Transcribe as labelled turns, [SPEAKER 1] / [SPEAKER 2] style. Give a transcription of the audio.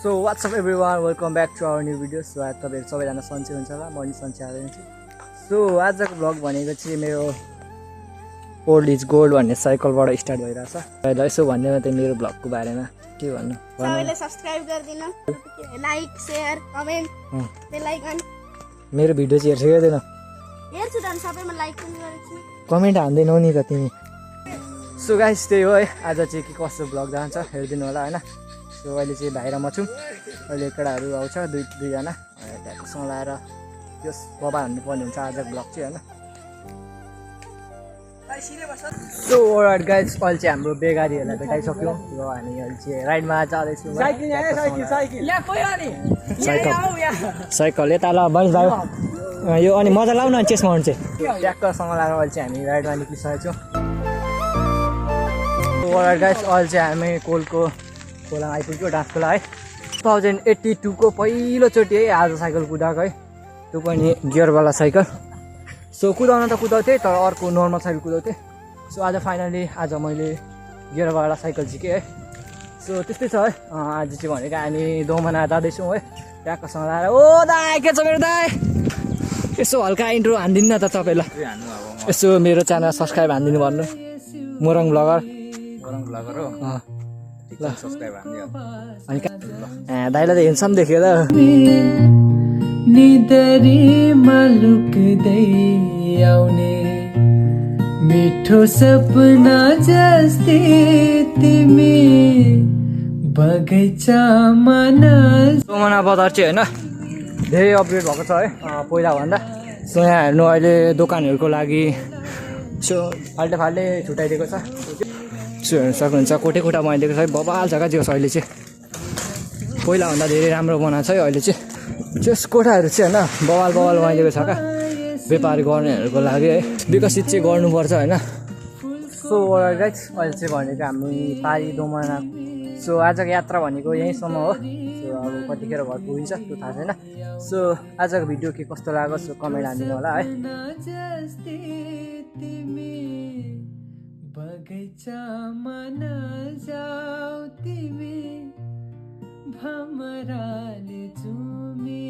[SPEAKER 1] So what's up everyone welcome back to our new video. So आज तपाईँहरू सबैजना सन्चै हुन्छ होला, म पनि सन्चै हाल्दै हुन्छु। सो आजको भ्लग भनेको चाहिँ मेरो ओल्ड इज गोल्ड भन्ने साइकलबाट स्टार्ट भइरहेछ। पहिला यसो भन्दैन त मेरो भ्लगको बारेमा के भन्नु,
[SPEAKER 2] सबैले सब्स्क्राइब गरिदिनु, लाइक शेयर कमेन्ट बेल आइकन।
[SPEAKER 1] मेरो भिडियो चाहिँ हेर्छु हेर्दैन,
[SPEAKER 2] हेर्छु त सबैमा लाइक पनि गरेछु,
[SPEAKER 1] कमेन्ट हान्दैनौ नि त तिमी। सो गाइस त्यही हो है, आज चाहिँ के कस्तो भ्लग जान्छ हेरिदिनु होला हैन। सो अहिले चाहिँ भाइ र म छौँ, अहिले केटाहरू आउँछ दुईजना ट्याक्कसँग लाएर त्यो बबा हान्नुपर्ने हुन्छ आजको भ्लग चाहिँ होइन। सो अलराइट गाइस, अहिले चाहिँ हाम्रो बेगारीहरूलाई भेटाइसक्यौँ र हामी अहिले चाहिँ राइडमा जाँदैछौँ। साइकल यता ल बस भाइ यो अनि मजा लाउन चेसमा हुन्छ ट्याक्करसँग लाएर अहिले चाहिँ हामी राइडमा निक्लिसकेको छौँ। अलराइट गाइस, अहिले चाहिँ हामी खोलामा आइपुग्यो डाँसखोला है। 2082 को पहिलोचोटि है आज साइकल कुदाएको है, त्यो पनि गियरवाला साइकल। सो कुदाउन त कुदाउँथेँ तर अर्को नर्मल साइकल कुदाउँथेँ। सो आज फाइनली आज मैले गियरवाला साइकल सिकेँ है। सो त्यस्तै छ है, आज चाहिँ भनेको हामी दोमना जाँदैछौँ है ट्याक्कसँग लाएर। ओ दाइ के छ मेरो दाइ, यसो हल्का इन्ट्रो हानिदिनु न त तपाईँलाई, यसो मेरो च्यानल सब्सक्राइब हानिदिनु भन्नु। मोरङ ब्लगर हो ल सब्स्क्राइब हानिदियो अनि दाइलाई त हेन्सम देख्यो त।
[SPEAKER 3] निदरीमा लुक्दै आउने मिठो सपना जस्तै तिमी बगैँचामा
[SPEAKER 1] सोमना बजार चाहिँ होइन धेरै अपग्रेड भएको छ है पहिला भन्दा। सो यहाँ हेर्नु अहिले दोकानहरूको लागि सो फाल्टे छुट्याइदिएको छ। सो हेर्नु सक्नुहुन्छ कोठा बनाइदिएको छ है, बबाल जग्गा जो छ अहिले चाहिँ, पहिलाभन्दा धेरै राम्रो बनाएको छ है अहिले चाहिँ। त्यस कोठाहरू चाहिँ होइन बवाल बनाइदिएको छ क्या व्यापार गर्नेहरूको लागि है, विकसित चाहिँ गर्नुपर्छ होइन। सो गाइस अहिले चाहिँ भनेको हामी पारी दोमना। सो आजको यात्रा भनेको यहीँसम्म हो। सो अब कतिखेर घर पुगिन्छ त्यो थाहा छैन। सो आजको भिडियो के कस्तो लाग्यो सो कमेन्ट हालिदिनु होला है।
[SPEAKER 3] बगैँचामा नजाऊ तिमी भमराले चुमी